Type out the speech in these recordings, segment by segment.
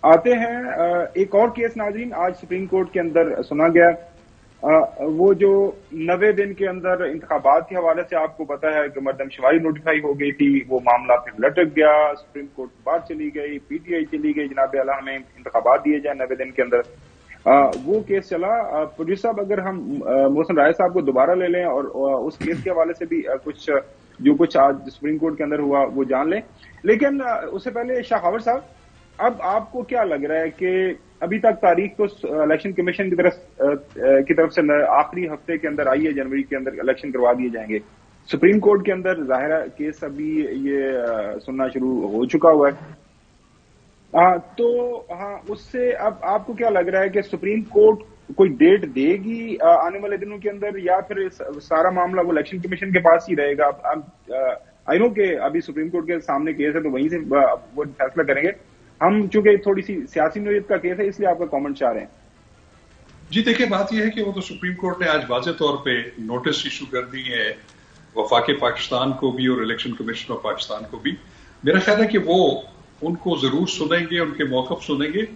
आते हैं एक और केस नाज़रीन, आज सुप्रीम कोर्ट के अंदर सुना गया। वो जो 90 दिन के अंदर इंतखाबात के हवाले से आपको पता है कि मर्दमशुमारी नोटिफाई हो गई थी, वो मामला फिर लटक गया, सुप्रीम कोर्ट बाहर चली गई, पीटीआई चली गई, जनाब आला हमें इंतखाबात दिए जाए 90 दिन के अंदर। वो केस चला। प्रोड्यूसर साहब, अगर हम मोहसिन राय साहब को दोबारा ले लें और उस केस के हवाले से भी कुछ आज सुप्रीम कोर्ट के अंदर हुआ वो जान लें। लेकिन उससे पहले शाह खबर साहब, अब आपको क्या लग रहा है कि अभी तक तारीख तो इलेक्शन कमीशन की तरफ से आखिरी हफ्ते के अंदर आई है, जनवरी के अंदर इलेक्शन करवा दिए जाएंगे। सुप्रीम कोर्ट के अंदर जाहिर है केस अभी ये सुनना शुरू हो चुका हुआ है। उससे अब आपको क्या लग रहा है कि सुप्रीम कोर्ट कोई डेट देगी आने वाले दिनों के अंदर, या फिर सारा मामला वो इलेक्शन कमीशन के पास ही रहेगा? आई नो कि अभी सुप्रीम कोर्ट के सामने केस है तो वहीं से वो फैसला करेंगे। हम चूंकि थोड़ी सी सियासी नोयत का केस है इसलिए आपका कमेंट चाह रहे हैं। जी देखिए, बात यह है कि वो तो सुप्रीम कोर्ट ने आज वाज़ेह तौर पे नोटिस इशू कर दी है वफाक पाकिस्तान को भी और इलेक्शन कमीशन ऑफ पाकिस्तान को भी। मेरा ख्याल है कि वो उनको जरूर सुनेंगे, उनके मौक़िफ़ सुनेंगे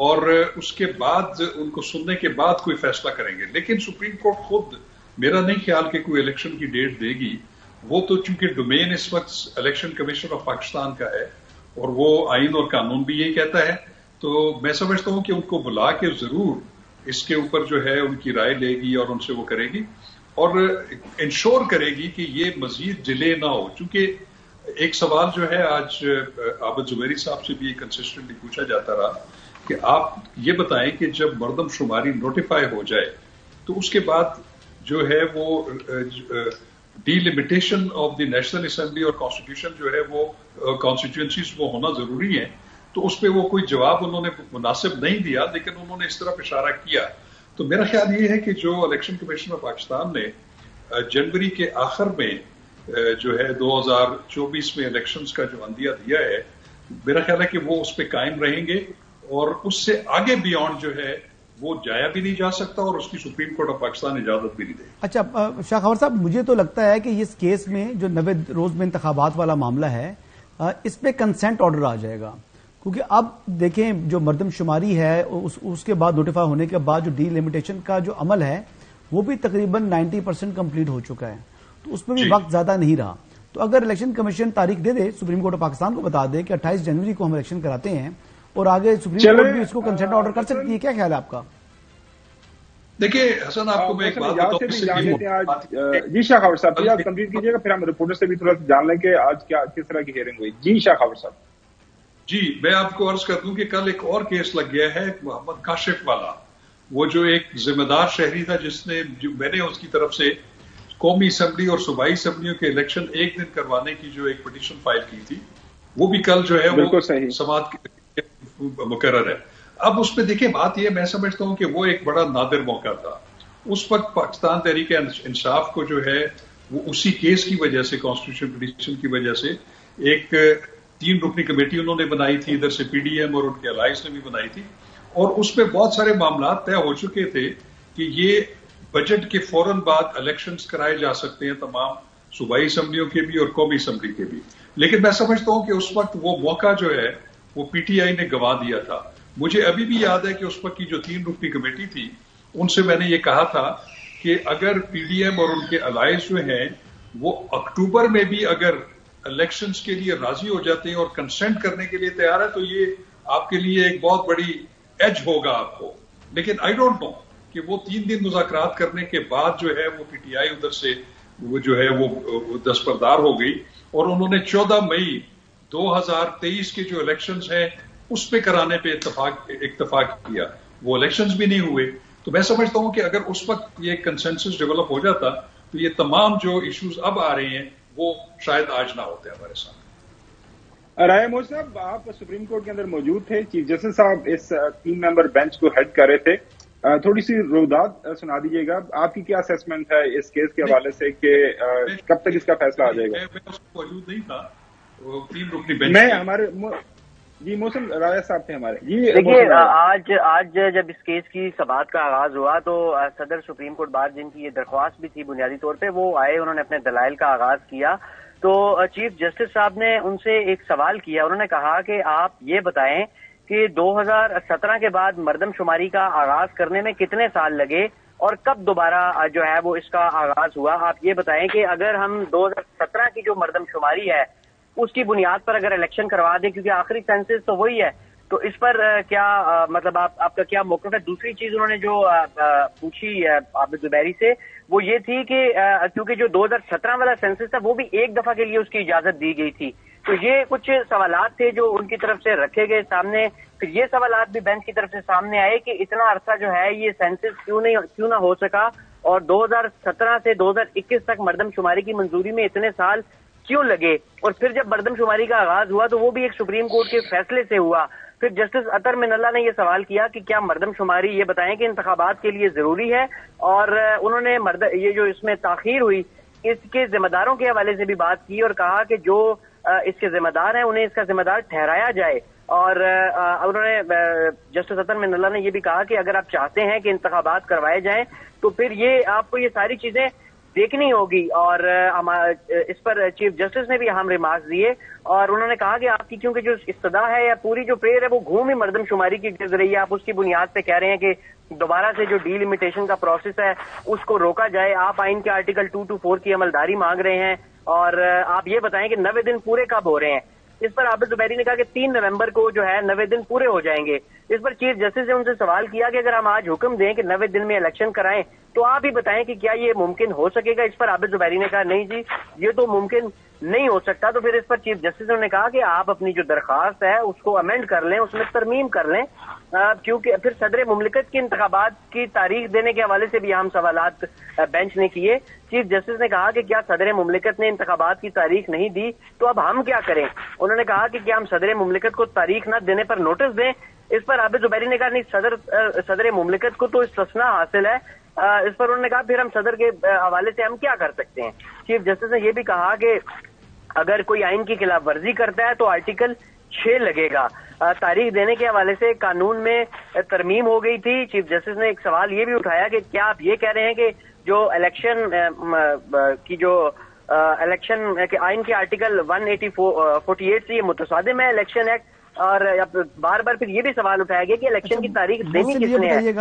और उसके बाद उनको सुनने के बाद कोई फैसला करेंगे। लेकिन सुप्रीम कोर्ट खुद मेरा नहीं ख्याल कि कोई इलेक्शन की डेट देगी। वो तो चूंकि डोमेन इस वक्त इलेक्शन कमीशन ऑफ पाकिस्तान का है और वो आइन और कानून भी यही कहता है, तो मैं समझता हूं कि उनको बुला के जरूर इसके ऊपर जो है उनकी राय लेगी और उनसे वो करेगी और इंश्योर करेगी कि ये मजीद डिले ना हो। चूंकि एक सवाल जो है आज आबिद जुबैरी साहब से भी कंसिस्टेंटली पूछा जाता रहा कि आप ये बताएं कि जब मर्दमशुमारी नोटिफाई हो जाए तो उसके बाद जो है वो delimitation of the national assembly और कॉन्स्टिट्यूशन जो है वो कॉन्स्टिट्यूएंसीज वो होना जरूरी है। तो उस पर वो कोई जवाब उन्होंने मुनासिब नहीं दिया, लेकिन उन्होंने इस तरफ इशारा किया। तो मेरा ख्याल ये है कि जो इलेक्शन कमीशन ऑफ पाकिस्तान ने जनवरी के आखिर में जो है 2024 में इलेक्शंस का जो अंदिया दिया है, मेरा ख्याल है कि वो उस पर कायम रहेंगे और उससे आगे बियॉन्ड जो है वो जाया भी नहीं जा सकता और उसकी सुप्रीम कोर्ट ऑफ पाकिस्तान इजाजत भी नहीं देगी। अच्छा शाह खबर साहब, मुझे तो लगता है कि इस केस में जो 90 रोज में इंतखाबात वाला मामला है, इस पे कंसेंट ऑर्डर आ जाएगा, क्योंकि अब देखें जो मर्दमशुमारी है उसके बाद नोटिफाई होने के बाद जो डीलिमिटेशन का जो अमल है वो भी तकरीबन 90% कंप्लीट हो चुका है, तो उसमें भी वक्त ज्यादा नहीं रहा। तो अगर इलेक्शन कमीशन तारीख दे दे, सुप्रीम कोर्ट ऑफ पाकिस्तान को बता दे कि 28 जनवरी को हम इलेक्शन कराते हैं और आगे सुप्रीम कोर्ट भी इसको कंसेंट ऑर्डर कर सकती है, क्या ख्याल है आपका? देखिए हसन, आपको मैं एक बात बताऊं। जी शाह खबर साहब, आप कंप्लीट कीजिएगा, फिर हम रिपोर्टर से भी थोड़ा सा जान लें कि आज क्या किस तरह की हियरिंग हुई। जी शाह खबर साहब। जी, मैं आपको अर्ज कर दूं कि कल एक और केस लग गया है मोहम्मद काशिफ वाला, वो जो एक जिम्मेदार शहरी था जिसने मैंने उसकी तरफ से कौमी असेंबली और सूबाई असेंबलियों के इलेक्शन एक दिन करवाने की जो एक पिटीशन फाइल की थी, वो भी कल जो है वो समाअत मुकर्रर है। अब उसमें देखिए बात यह, मैं समझता हूं कि वो एक बड़ा नादिर मौका था। उस वक्त पाकिस्तान तहरीक इंसाफ को जो है वो उसी केस की वजह से, कॉन्स्टिट्यूशन पिटीशन की वजह से, एक 3 रुकनी कमेटी उन्होंने बनाई थी, इधर से पीडीएम और उनके अलायंस ने भी बनाई थी, और उसमें बहुत सारे मामला तय हो चुके थे कि ये बजट के फौरन बाद इलेक्शंस कराए जा सकते हैं, तमाम सूबाई असेंबलियों के भी और कौमी असेंबली के भी। लेकिन मैं समझता हूं कि उस वक्त वो मौका जो है वो पीटीआई ने गंवा दिया था। मुझे अभी भी याद है कि उस वक्त की जो 3 रुकनी कमेटी थी, उनसे मैंने ये कहा था कि अगर पीडीएम और उनके अलायंस जो हैं वो अक्टूबर में भी अगर इलेक्शंस के लिए राजी हो जाते हैं और कंसेंट करने के लिए तैयार है, तो ये आपके लिए एक बहुत बड़ी एज होगा आपको। लेकिन आई डोंट नो कि वो 3 दिन मुज़ाकरात करने के बाद जो है वो पीटीआई उधर से वो जो है वो दस्तबरदार हो गई और उन्होंने 14 मई 2023 के जो इलेक्शंस हैं उस पे कराने पे इत्तफाक किया। वो इलेक्शंस भी नहीं हुए। तो मैं समझता हूं कि अगर उस वक्त ये कंसेंसस डेवलप हो जाता तो ये तमाम जो इश्यूज अब आ रहे हैं वो शायद आज ना होते हमारे सामने। राय मोहसिन साहब, आप सुप्रीम कोर्ट के अंदर मौजूद थे, चीफ जस्टिस साहब इस 3 मेंबर बेंच को हेड कर रहे थे, थोड़ी सी रुदात सुना दीजिएगा, आपकी क्या असेसमेंट है इस केस के हवाले से कि कब तक इसका फैसला आ जाएगा? मैं उसको मौजूद नहीं था, 3 रुकनी बेंच मैं हमारे जी मोहसिन राय साहब थे हमारे। देखिए आज जब इस केस की समाअत का आगाज हुआ तो सदर सुप्रीम कोर्ट बार जिनकी ये दरख्वास्त भी थी बुनियादी तौर पे, वो आए, उन्होंने अपने दलाइल का आगाज किया। तो चीफ जस्टिस साहब ने उनसे एक सवाल किया, उन्होंने कहा कि आप ये बताएं کہ 2017 کے بعد مردم شماری کا آغاز کرنے میں کتنے سال لگے اور کب دوبارہ جو ہے وہ اس کا آغاز ہوا؟ آپ یہ بتائیں کہ اگر ہم 2017 کی جو مردم شماری ہے اس کی بنیاد پر اگر الیکشن کروا دیں، کیونکہ آخری سینسس تو وہی ہے، تو اس پر کیا مطلب آپ کا کیا موقف ہے؟ دوسری چیز انہوں نے جو پوچھی عابد زبیری سے وہ یہ تھی کہ کیونکہ جو 2017 والا سینسس تھا وہ بھی ایک دفعہ کے لیے اس کی اجازت دی گئی تھی، تو یہ کچھ سوالات تھے جو ان کی طرف سے رکھے گئے سامنے. پھر یہ سوالات بھی بینچ کی طرف سے سامنے آئے کہ اتنا عرصہ جو ہے یہ سینسس کیوں نہ ہو سکا، اور 2017 سے 2021 تک مردم شماری کی منظوری میں اتنے سال کیوں لگے؟ اور پھر جب مردم شماری کا آغاز ہوا تو وہ بھی ایک سپریم کورٹ کے فیصلے سے ہوا. پھر جسٹس اطہر من اللہ نے یہ سوال کیا کہ کیا مردم شماری یہ بتائیں کہ انتخابات کے لیے ضروری ہے، اور انہوں نے یہ جو اس میں تاخیر ہوئی اس کے ذمہ داروں کے حوالے سے بھی بات کی اور کہا کہ جو اس کے ذمہ دار ہیں انہیں اس کا ذمہ دار ٹھہرایا جائے. اور انہوں نے جسٹس اطہر من اللہ نے یہ بھی کہا کہ اگر آپ چاہتے ہیں کہ انتخابات کروائے جائیں تو پھر یہ آپ کو یہ ساری چیزیں دیکھنی ہوگی. اور اس پر چیف جسٹس نے بھی اہم ریمارکس دیے اور انہوں نے کہا کہ آپ کی کیونکہ جو استدا ہے یا پوری جو پریئر ہے وہ گھوم ہی مردم شماری کی گرد رہی ہے، آپ اس کی بنیاد پہ کہہ رہے ہیں کہ دوبارہ سے جو ڈی لمیٹیشن کا پروسیس ہے اس کو روکا جائے. آپ آئین کے آرٹیکل 224 کی عملداری مانگ رہے ہیں اور آپ یہ بتائیں کہ 90 دن پورے کب ہو رہے ہیں. اس پر عابد زبیری نے کہا کہ 3 نومبر کو جو ہے 90 دن پورے ہو جائیں گے. اس پر چیف جسٹس نے ان سے سوال کیا کہ اگر ہم آج حکم دیں کہ 90 دن میں الیکشن کرائیں تو آپ ہی بتائیں کہ کیا یہ ممکن ہو سکے گا؟ اس پر عابد زبیری نے کہا نہیں جی یہ تو ممکن نہیں ہو سکتا. تو پھر اس پر چیف جسٹس نے کہا کہ آپ اپنی جو درخواست ہے اس کو امینڈ کر لیں، اس میں ترمیم کر لیں، کیونکہ پھر صدر مملکت کی انتخابات کی تاریخ دینے کے حوالے سے بھی اہم سوالات بینچ نے کیے. چیف جسٹس نے کہا کہ کیا صدر مملکت نے انتخابات کی تاریخ نہیں دی تو اب ہم کیا کریں؟ انہوں نے کہا کہ کیا ہم صدر مملکت کو تاریخ نہ دینے پر نوٹس دیں؟ اس پر عابد زبیری نے کہا نہیں، صدر مملکت کو تو استثناء حاصل ہے. اس پر انہوں نے کہا پھر ہم صدر کے حوالے سے ہم کیا کر سکتے ہیں؟ چیف جسٹس نے یہ بھی کہا کہ اگر کوئی آئین کی خلاف ورزی کرتا ہے تو آرٹیکل 6 لگے گا. تاریخ دینے کے حوالے سے قانون میں ترمیم ہو گئی تھی. چیف جسٹس نے ایک سوال یہ بھی اٹھایا کہ کیا آپ یہ کہہ رہے ہیں کہ جو الیکشن کے آئین کے آرٹیکل 148 سے یہ متصادم ہے الیکشن ایکٹ؟ اور بار بار پھر یہ بھی سوال اٹھایا گیا کہ الیکشن کی تاریخ دینی کس نے ہے؟